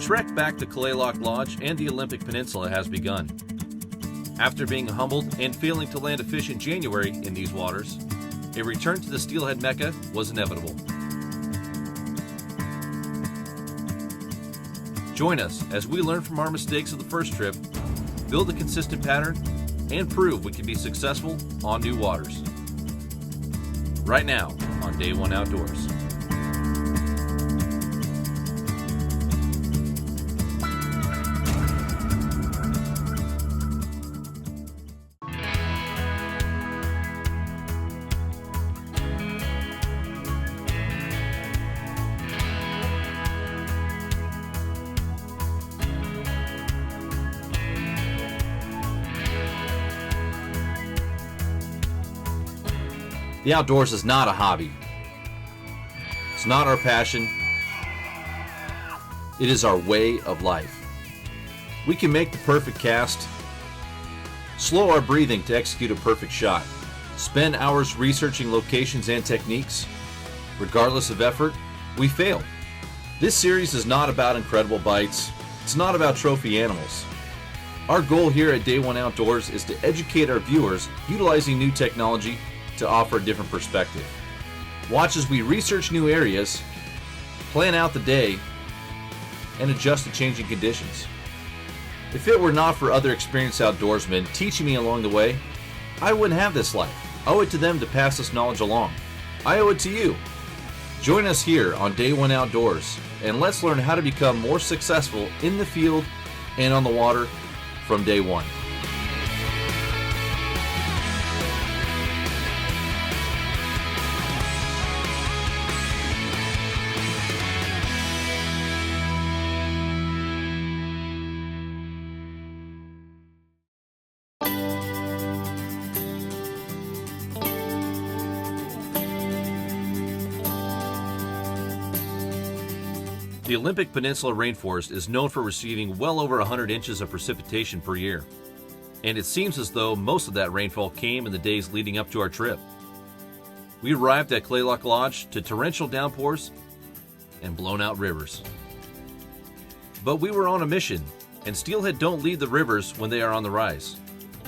trek back to Quinault Lodge and the Olympic Peninsula has begun. After being humbled and failing to land a fish in January in these waters, a return to the Steelhead Mecca was inevitable. Join us as we learn from our mistakes of the first trip, build a consistent pattern, and prove we can be successful on new waters. Right now on Day One Outdoors. The outdoors is not a hobby. It's not our passion. It is our way of life. We can make the perfect cast, slow our breathing to execute a perfect shot, spend hours researching locations and techniques. Regardless of effort, we fail. This series is not about incredible bites. It's not about trophy animals. Our goal here at Day One Outdoors is to educate our viewers utilizing new technology to offer a different perspective. Watch as we research new areas, plan out the day, and adjust to changing conditions. If it were not for other experienced outdoorsmen teaching me along the way, I wouldn't have this life. I owe it to them to pass this knowledge along. I owe it to you. Join us here on Day One Outdoors, and let's learn how to become more successful in the field and on the water from day one. The Olympic Peninsula rainforest is known for receiving well over 100 inches of precipitation per year, and it seems as though most of that rainfall came in the days leading up to our trip. We arrived at Quinault Lodge to torrential downpours and blown out rivers. But we were on a mission, and steelhead don't leave the rivers when they are on the rise.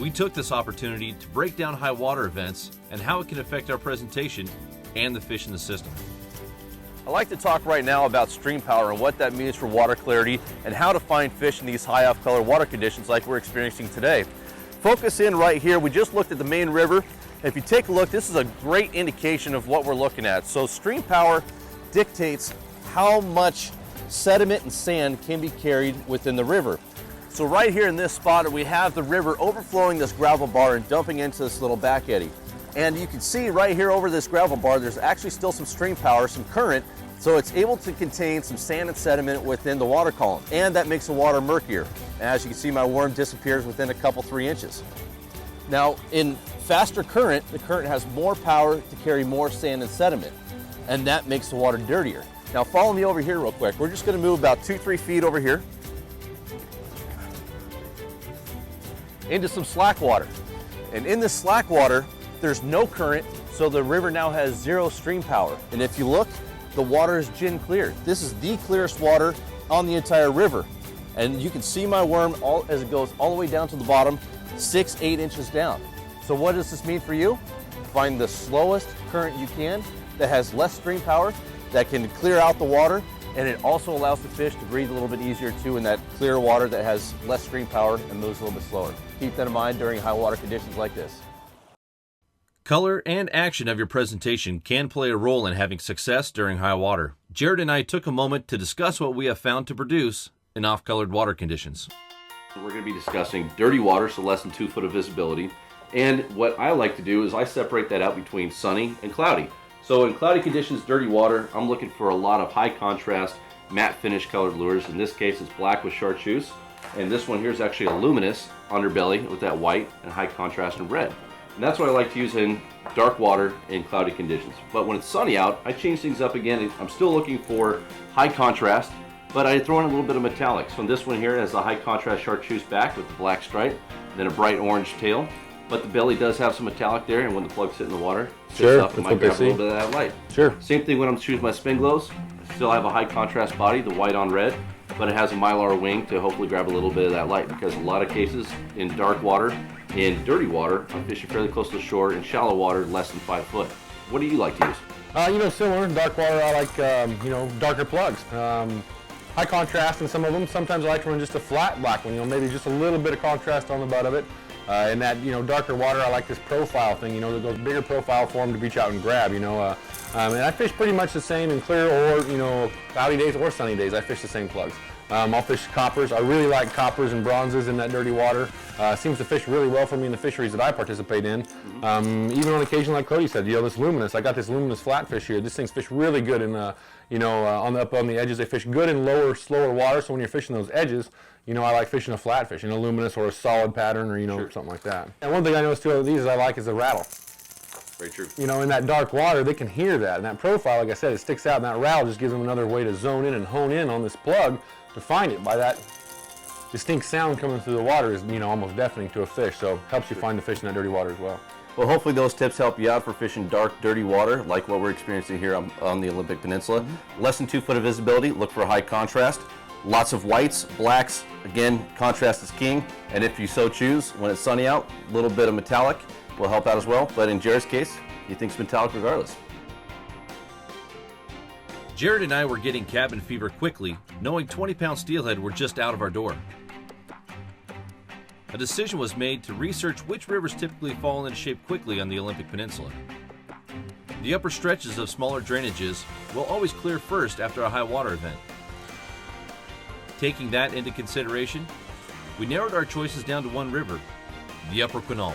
We took this opportunity to break down high water events and how it can affect our presentation and the fish in the system. I'd like to talk right now about stream power and what that means for water clarity and how to find fish in these high off-color water conditions like we're experiencing today. Focus in right here. We just looked at the main river. If you take a look, this is a great indication of what we're looking at. So stream power dictates how much sediment and sand can be carried within the river. So right here in this spot, we have the river overflowing this gravel bar and dumping into this little back eddy. And you can see right here over this gravel bar, there's actually still some stream power, some current, so it's able to contain some sand and sediment within the water column, and that makes the water murkier. As you can see, my worm disappears within a couple, 3 inches. Now, in faster current, the current has more power to carry more sand and sediment, and that makes the water dirtier. Now, follow me over here real quick. We're just gonna move about 2-3 feet over here into some slack water. And in this slack water, there's no current, so the river now has zero stream power. And if you look, the water is gin clear. This is the clearest water on the entire river. And you can see my worm as it goes all the way down to the bottom, 6-8 inches down. So what does this mean for you? Find the slowest current you can that has less stream power, that can clear out the water, and it also allows the fish to breathe a little bit easier too in that clear water that has less stream power and moves a little bit slower. Keep that in mind during high water conditions like this. Color and action of your presentation can play a role in having success during high water. Jared and I took a moment to discuss what we have found to produce in off-colored water conditions. We're going to be discussing dirty water, so less than 2 foot of visibility. And what I like to do is I separate that out between sunny and cloudy. So in cloudy conditions, dirty water, I'm looking for a lot of high contrast, matte finish colored lures. In this case, it's black with chartreuse. And this one here is actually a luminous underbelly with that white and high contrast and red. And that's what I like to use in dark water in cloudy conditions. But when it's sunny out, I change things up again. I'm still looking for high contrast, but I throw in a little bit of metallic. So this one here has a high contrast chartreuse back with the black stripe, and then a bright orange tail. But the belly does have some metallic there, and when the plugs sit in the water, it sits up and might grab a little bit of that light. Sure. Same thing when I'm choosing my spin glows. I still have a high contrast body, the white on red, but it has a Mylar wing to hopefully grab a little bit of that light, because a lot of cases in dark water, in dirty water, I'm fishing fairly close to the shore, in shallow water, less than 5 foot. What do you like to use? Similar. Dark water, I like, darker plugs. High contrast in some of them. Sometimes I like to run just a flat black one, maybe just a little bit of contrast on the butt of it. In that, darker water, I like this profile thing, those bigger profile for them to reach out and grab, and I fish pretty much the same in clear or, cloudy days or sunny days. I fish the same plugs. I'll fish coppers. I really like coppers and bronzes in that dirty water. Seems to fish really well for me in the fisheries that I participate in. Even on occasion, like Cody said, this luminous. I got this luminous flatfish here. This thing's fish really good in, on the edges. They fish good in lower, slower water. So when you're fishing those edges, I like fishing a flatfish, luminous or a solid pattern or, Sure. something like that. And one thing I noticed too of these I like is the rattle. Very true. In that dark water, they can hear that. And that profile, like I said, it sticks out, and that rattle just gives them another way to zone in and hone in on this plug to find it. By that distinct sound coming through the water is, almost deafening to a fish. So helps you find the fish in that dirty water as well. Well, hopefully those tips help you out for fishing dark, dirty water, like what we're experiencing here on the Olympic Peninsula. Less than 2 foot of visibility, look for high contrast. Lots of whites, blacks, again, contrast is king. And if you so choose, when it's sunny out, a little bit of metallic will help out as well. But in Jared's case, he thinks metallic regardless. Jared and I were getting cabin fever quickly, knowing 20-pound steelhead were just out of our door. A decision was made to research which rivers typically fall into shape quickly on the Olympic Peninsula. The upper stretches of smaller drainages will always clear first after a high water event. Taking that into consideration, we narrowed our choices down to one river, the upper Quinault.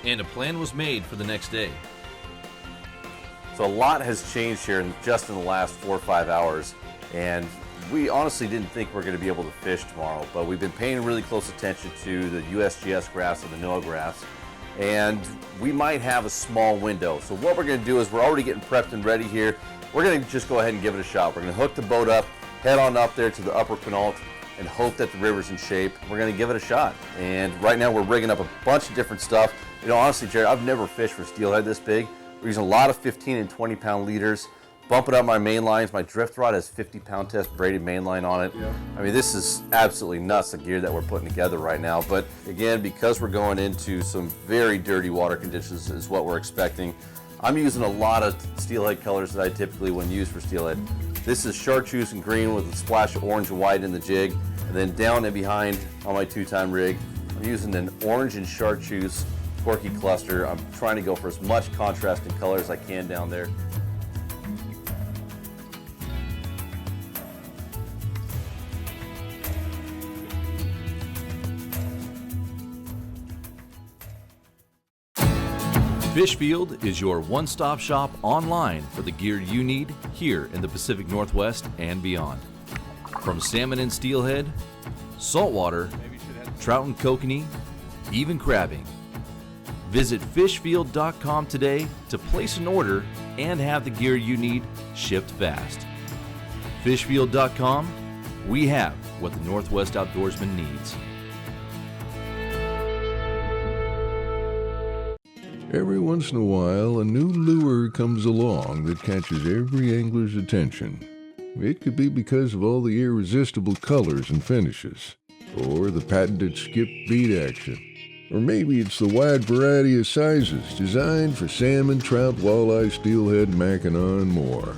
And a plan was made for the next day. So a lot has changed here just in the last 4 or 5 hours, and we honestly didn't think we're going to be able to fish tomorrow, but we've been paying really close attention to the USGS graphs and the NOAA graphs, and we might have a small window. So what we're going to do is we're already getting prepped and ready here. We're going to just go ahead and give it a shot. We're going to hook the boat up, head on up there to the upper Quinault, and hope that the river's in shape. We're going to give it a shot. And right now we're rigging up a bunch of different stuff. Honestly, Jared, I've never fished for steelhead this big. We're using a lot of 15 and 20 pound leaders, bumping up my main lines. My drift rod has 50-pound test braided main line on it. Yeah. This is absolutely nuts, the gear that we're putting together right now. But again, because we're going into some very dirty water conditions is what we're expecting, I'm using a lot of steelhead colors that I typically wouldn't use for steelhead. This is chartreuse and green with a splash of orange and white in the jig. And then down and behind on my 2-time rig, I'm using an orange and chartreuse Corky cluster. I'm trying to go for as much contrast in color as I can down there. Fishfield is your one-stop shop online for the gear you need here in the Pacific Northwest and beyond. From salmon and steelhead, saltwater, trout and kokanee, even crabbing. Visit fishfield.com today to place an order and have the gear you need shipped fast. Fishfield.com, we have what the Northwest outdoorsman needs. Every once in a while, a new lure comes along that catches every angler's attention. It could be because of all the irresistible colors and finishes, or the patented skip beat action. Or maybe it's the wide variety of sizes designed for salmon, trout, walleye, steelhead, mackinaw, and more.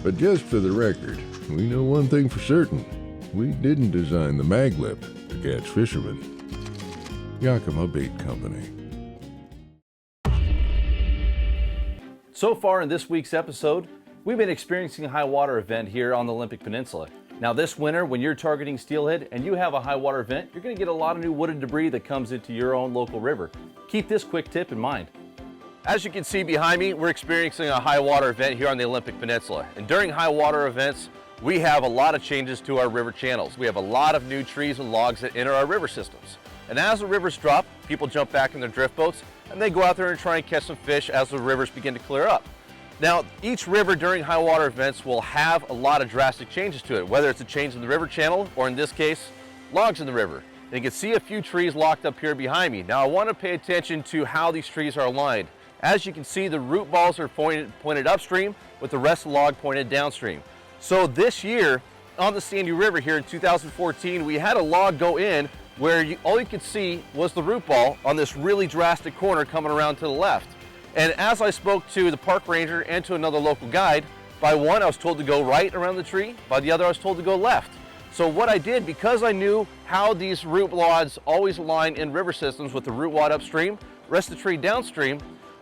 But just for the record, we know one thing for certain. We didn't design the maglip to catch fishermen. Yakima Bait Company. So far in this week's episode, we've been experiencing a high water event here on the Olympic Peninsula. Now this winter, when you're targeting steelhead and you have a high water event, you're going to get a lot of new wooded debris that comes into your own local river. Keep this quick tip in mind. As you can see behind me, we're experiencing a high water event here on the Olympic Peninsula. And during high water events, we have a lot of changes to our river channels. We have a lot of new trees and logs that enter our river systems. And as the rivers drop, people jump back in their drift boats and they go out there and try and catch some fish as the rivers begin to clear up. Now, each river during high water events will have a lot of drastic changes to it, whether it's a change in the river channel or, in this case, logs in the river. And you can see a few trees locked up here behind me. Now, I want to pay attention to how these trees are aligned. As you can see, the root balls are pointed upstream with the rest of the log pointed downstream. So this year, on the Sandy River here in 2014, we had a log go in where all you could see was the root ball on this really drastic corner coming around to the left. And as I spoke to the park ranger and to another local guide, by one I was told to go right around the tree, by the other I was told to go left. So what I did, because I knew how these root wads always align in river systems with the root wad upstream, rest of the tree downstream,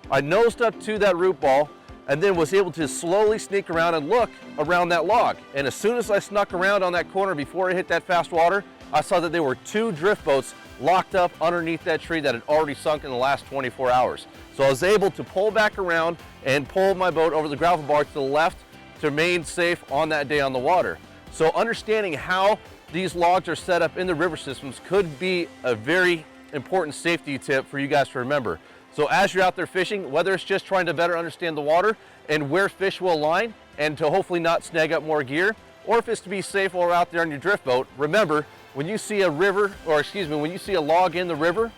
I nosed up to that root ball and then was able to slowly sneak around and look around that log. And as soon as I snuck around on that corner before I hit that fast water, I saw that there were 2 drift boats locked up underneath that tree that had already sunk in the last 24 hours. So I was able to pull back around and pull my boat over the gravel bar to the left to remain safe on that day on the water. So understanding how these logs are set up in the river systems could be a very important safety tip for you guys to remember. So as you're out there fishing, whether it's just trying to better understand the water and where fish will align and to hopefully not snag up more gear, or if it's to be safe while we're out there on your drift boat, remember, when you see a when you see a log in the river,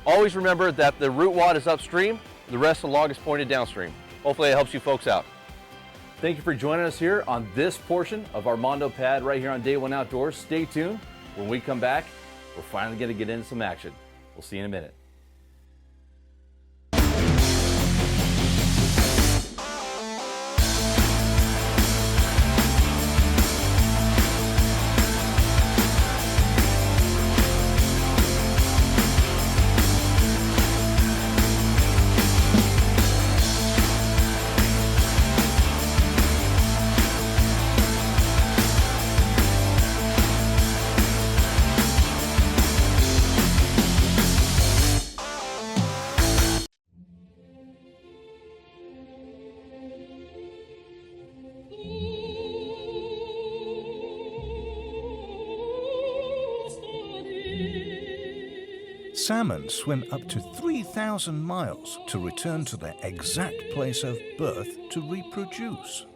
always remember that the root wad is upstream, the rest of the log is pointed downstream. Hopefully it helps you folks out. Thank you for joining us here on this portion of Armando Pad right here on Day One Outdoors. Stay tuned. When we come back, we're finally going to get into some action. We'll see you in a minute. Salmon swim up to 3,000 miles to return to their exact place of birth to reproduce.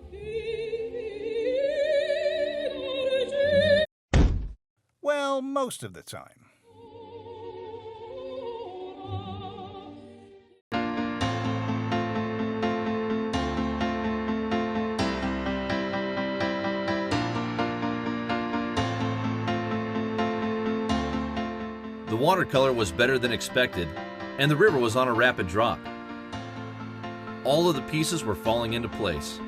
Well, most of the time. The watercolor was better than expected, and the river was on a rapid drop. All of the pieces were falling into place.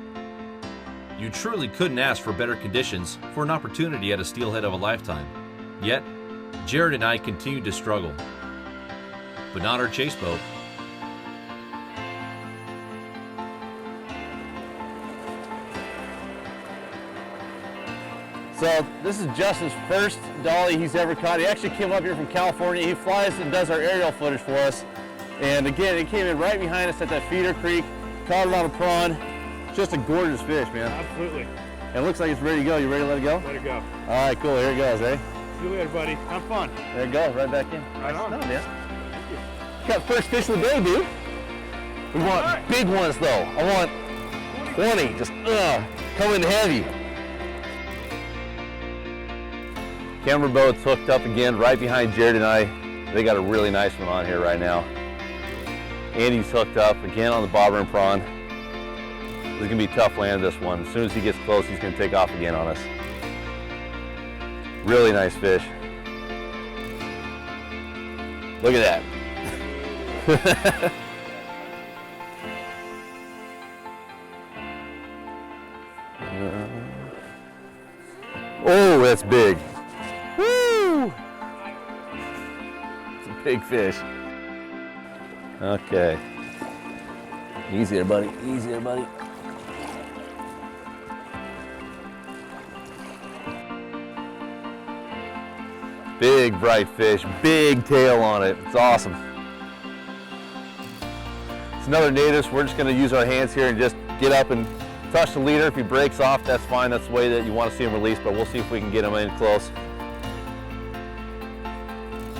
You truly couldn't ask for better conditions for an opportunity at a steelhead of a lifetime. Yet, Jared and I continued to struggle. But not our chase boat. So this is Justin's first dolly he's ever caught. He actually came up here from California. He flies and does our aerial footage for us. And again, it came in right behind us at that feeder creek, caught it on a prawn. Just a gorgeous fish, man. Absolutely. And it looks like it's ready to go. You ready to let it go? Let it go. All right, cool. Here it goes, eh? See you later, buddy. Have fun. There it goes, right back in. Right on. Nice, man. Got first fish of the day, dude. We want big ones, though. I want 20. Just coming heavy. Camera boat's hooked up again right behind Jared and I. They got a really nice one on here right now. Andy's hooked up again on the bobber and prawn. This is gonna be tough land, this one. As soon as he gets close, he's gonna take off again on us. Really nice fish. Look at that. Oh, that's big. Woo! It's a big fish. Okay. Easy there, buddy. Easy there, buddy. Big bright fish, big tail on it. It's awesome. It's another native, so we're just gonna use our hands here and just get up and touch the leader. If he breaks off, that's fine. That's the way that you want to see him release, but we'll see if we can get him in close.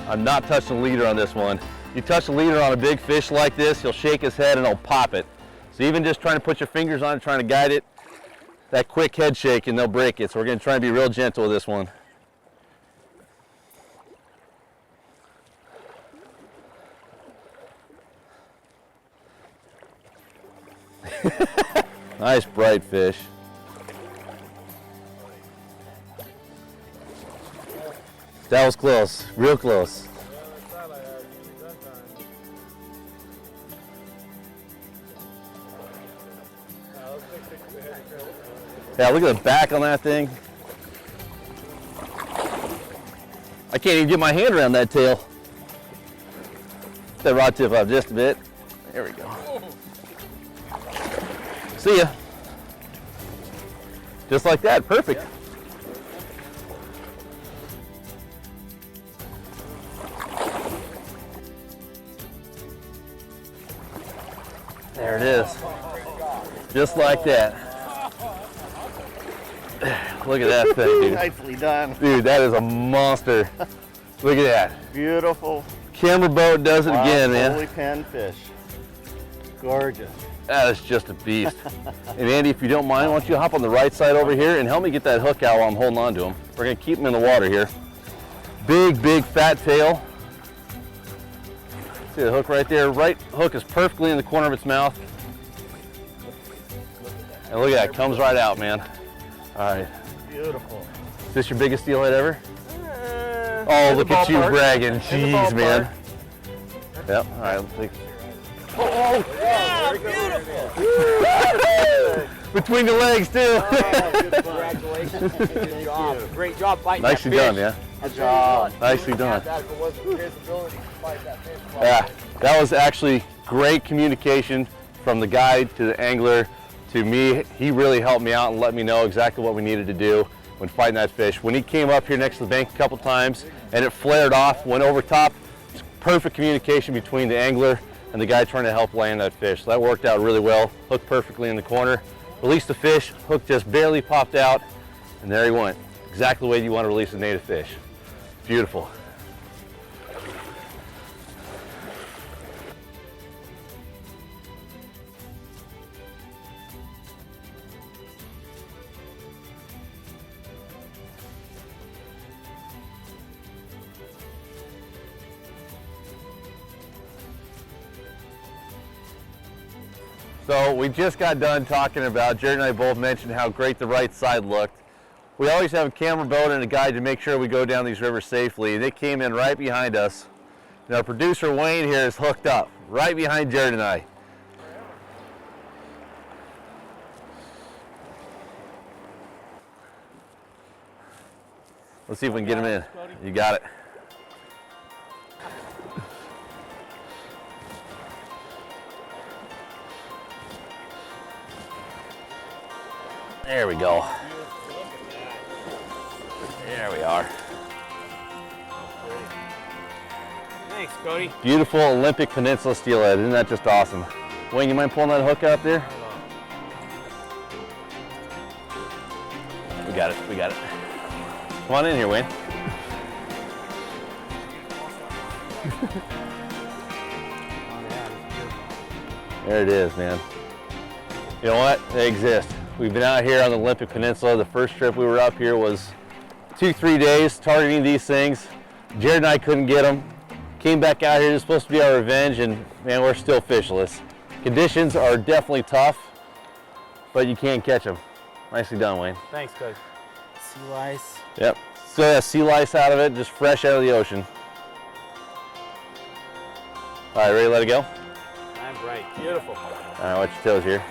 I'm not touching the leader on this one. You touch the leader on a big fish like this, he'll shake his head and he'll pop it. So even just trying to put your fingers on it, trying to guide it, that quick head shake and they'll break it. So we're gonna try and be real gentle with this one. Nice bright fish. That was close, real close. Yeah, look at the back on that thing. I can't even get my hand around that tail. That rod tip up just a bit. There we go. See ya. Just like that, perfect. There it is. Just like that. Look at that thing, dude. Nicely done. Dude, that is a monster. Look at that. Beautiful. Camera boat does it again, man. Holy pen fish. Gorgeous. That is just a beast. And Andy, if you don't mind, why don't you hop on the right side over here and help me get that hook out while I'm holding on to him. We're gonna keep him in the water here. Big, big, fat tail. See the hook right there? Right hook is perfectly in the corner of its mouth. And look at that, comes right out, man. All right. Beautiful. Is this your biggest steelhead ever? Oh, look at you bragging. Jeez, man. Yep, all right, let's take. Oh, Yeah, beautiful. between the legs, too. Congratulations. Good job. Great job biting Nicely done, yeah. Good job. Nicely done. That was his ability to fight that fish. Yeah, that was actually great communication from the guide to the angler to me. He really helped me out and let me know exactly what we needed to do when fighting that fish. When he came up here next to the bank a couple times and it flared off, went over top, it's perfect communication between the angler and the guy trying to help land that fish. So that worked out really well. Hooked perfectly in the corner. Released the fish, hook just barely popped out, and there he went. Exactly the way you want to release a native fish. Beautiful. So we just got done talking about, Jared and I both mentioned how great the right side looked. We always have a camera boat and a guide to make sure we go down these rivers safely. They came in right behind us. And our producer Wayne here is hooked up right behind Jared and I. Let's see if we can get him in. You got it. There we go. There we are. Thanks, Cody. Beautiful Olympic Peninsula steelhead. Isn't that just awesome? Wayne, you mind pulling that hook out there? We got it, we got it. Come on in here, Wayne. There it is, man. You know what? They exist. We've been out here on the Olympic Peninsula. The first trip we were up here was 2-3 days targeting these things. Jared and I couldn't get them. Came back out here. It was supposed to be our revenge, and man, we're still fishless. Conditions are definitely tough, but you can't catch them. Nicely done, Wayne. Thanks, Cody. Sea lice. Yep. Still has sea lice out of it, just fresh out of the ocean. All right, ready to let it go? I'm right. Beautiful. All right, watch your toes here.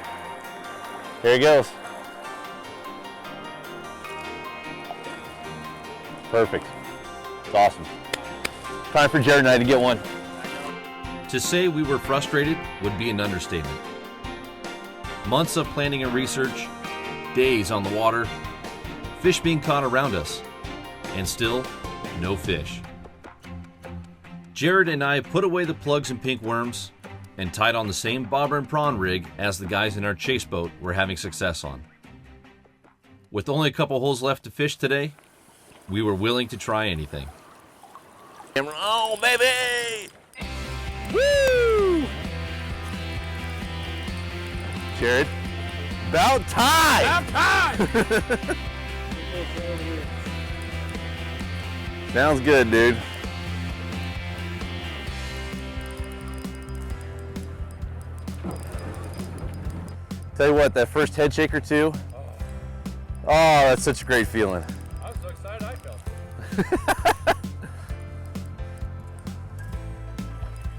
Here he goes. Perfect. It's awesome. Time for Jared and I to get one. To say we were frustrated would be an understatement. Months of planning and research, days on the water, fish being caught around us, and still no fish. Jared and I put away the plugs and pink worms and tied on the same bobber and prawn rig as the guys in our chase boat were having success on. With only a couple holes left to fish today, we were willing to try anything. Camera on, baby! Woo! Jared, about time! About time! Sounds good, dude. Tell you what, that first head shake or two, oh, that's such a great feeling. I'm so excited I felt it.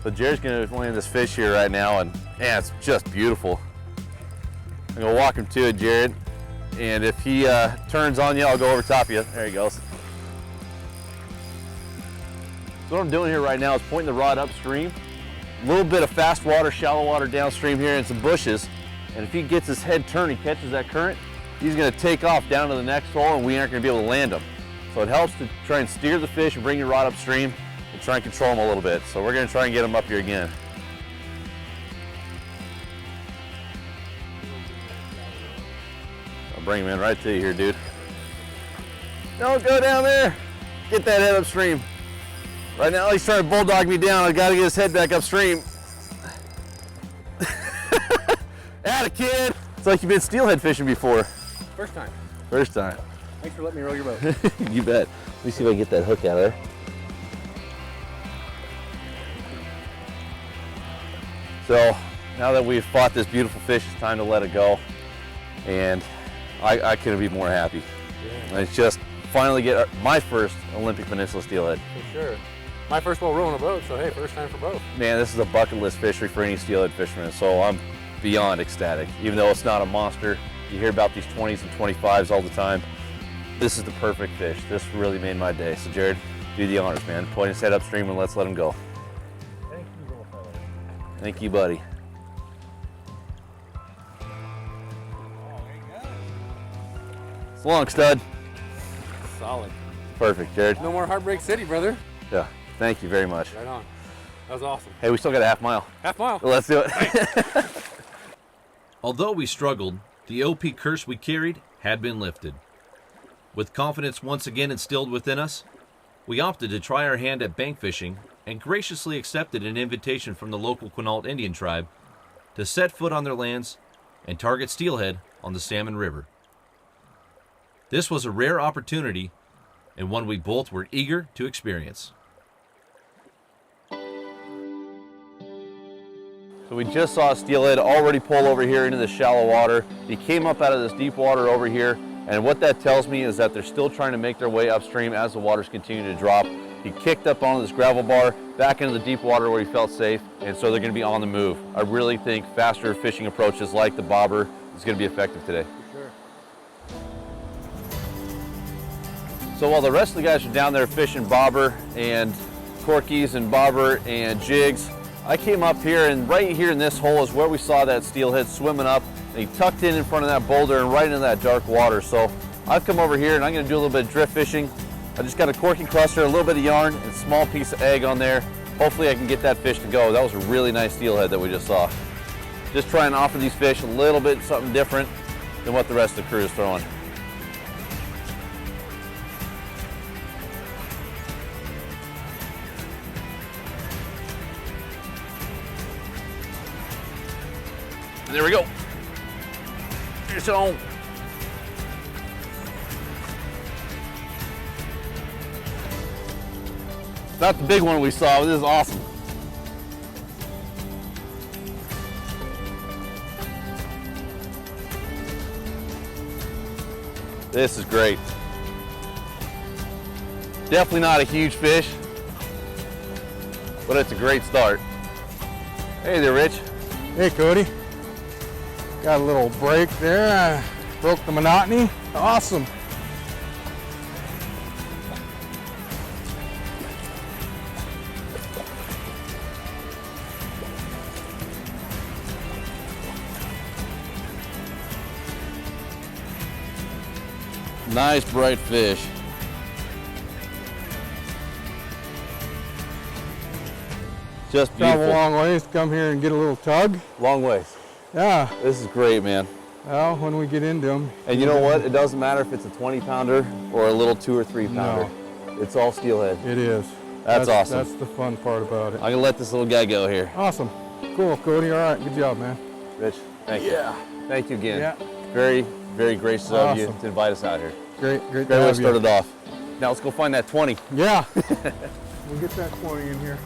So Jared's gonna land this fish here right now, and yeah, it's just beautiful. I'm gonna walk him to it, Jared. And if he turns on you, I'll go over top of you. There he goes. So what I'm doing here right now is pointing the rod upstream. A little bit of fast water, shallow water downstream here and some bushes. And if he gets his head turned, he catches that current, he's gonna take off down to the next hole and we aren't gonna be able to land him. So it helps to try and steer the fish and bring your rod upstream and try and control him a little bit. So we're gonna try and get him up here again. I'll bring him in right to you here, dude. Don't go down there. Get that head upstream. Right now he's trying to bulldog me down. I gotta get his head back upstream. Atta kid. It's like you've been steelhead fishing before. First time. First time. Thanks for letting me row your boat. You bet. Let me see if I can get that hook out of there. So now that we've fought this beautiful fish, it's time to let it go. And I couldn't be more happy. Yeah. It's just finally get my first Olympic Peninsula steelhead. For sure. My first while rowing a boat, so hey, first time for both. Man, this is a bucket list fishery for any steelhead fisherman, so I'm beyond ecstatic. Even though it's not a monster, you hear about these 20s and 25s all the time. This is the perfect fish. This really made my day. So Jared, do the honors, man. Point his head upstream and let's let him go. Thank you, little fella. Thank you, buddy. It's long, stud. Solid. Perfect, Jared. No more Heartbreak City, brother. Yeah, thank you very much. Right on. That was awesome. Hey, we still got a half mile. Half mile. Let's do it. Although we struggled, the OP curse we carried had been lifted. With confidence once again instilled within us, we opted to try our hand at bank fishing and graciously accepted an invitation from the local Quinault Indian tribe to set foot on their lands and target steelhead on the Salmon River. This was a rare opportunity and one we both were eager to experience. So we just saw a steelhead already pull over here into the shallow water. He came up out of this deep water over here, and what that tells me is that they're still trying to make their way upstream as the waters continue to drop. He kicked up onto this gravel bar, back into the deep water where he felt safe, and so they're gonna be on the move. I really think faster fishing approaches like the bobber is gonna be effective today. For sure. So while the rest of the guys are down there fishing bobber and corkies and bobber and jigs, I came up here, and right here in this hole is where we saw that steelhead swimming up, and he tucked in front of that boulder and right into that dark water. So I've come over here and I'm gonna do a little bit of drift fishing. I just got a corky cluster, a little bit of yarn, and a small piece of egg on there. Hopefully I can get that fish to go. That was a really nice steelhead that we just saw. Just try and offer these fish a little bit something different than what the rest of the crew is throwing. There we go. Fish on. Not the big one we saw, but this is awesome. This is great. Definitely not a huge fish, but it's a great start. Hey there, Rich. Hey, Cody. Got a little break there. I broke the monotony. Awesome. Nice bright fish. Just Travel a beautiful. long ways to come here and get a little tug. Long ways. Yeah. This is great, man. Well, when we get into them. And you know what? It doesn't matter if it's a 20 pounder or a little 2 or 3 pounder. It's all steelhead. It is. That's awesome. That's the fun part about it. I'm gonna let this little guy go here. Awesome. Cool, Cody. All right. Good job, man. Rich, thank you. Yeah. Thank you again. Yeah. Very, very gracious of you Awesome. to invite us out here. Great Great way to to have start you. it off. Now let's go find that 20. Yeah. We'll get that 20 in here.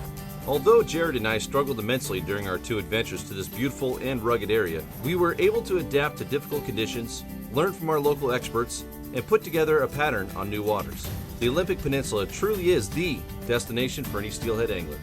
Although Jared and I struggled immensely during our 2 adventures to this beautiful and rugged area, we were able to adapt to difficult conditions, learn from our local experts, and put together a pattern on new waters. The Olympic Peninsula truly is the destination for any steelhead angler.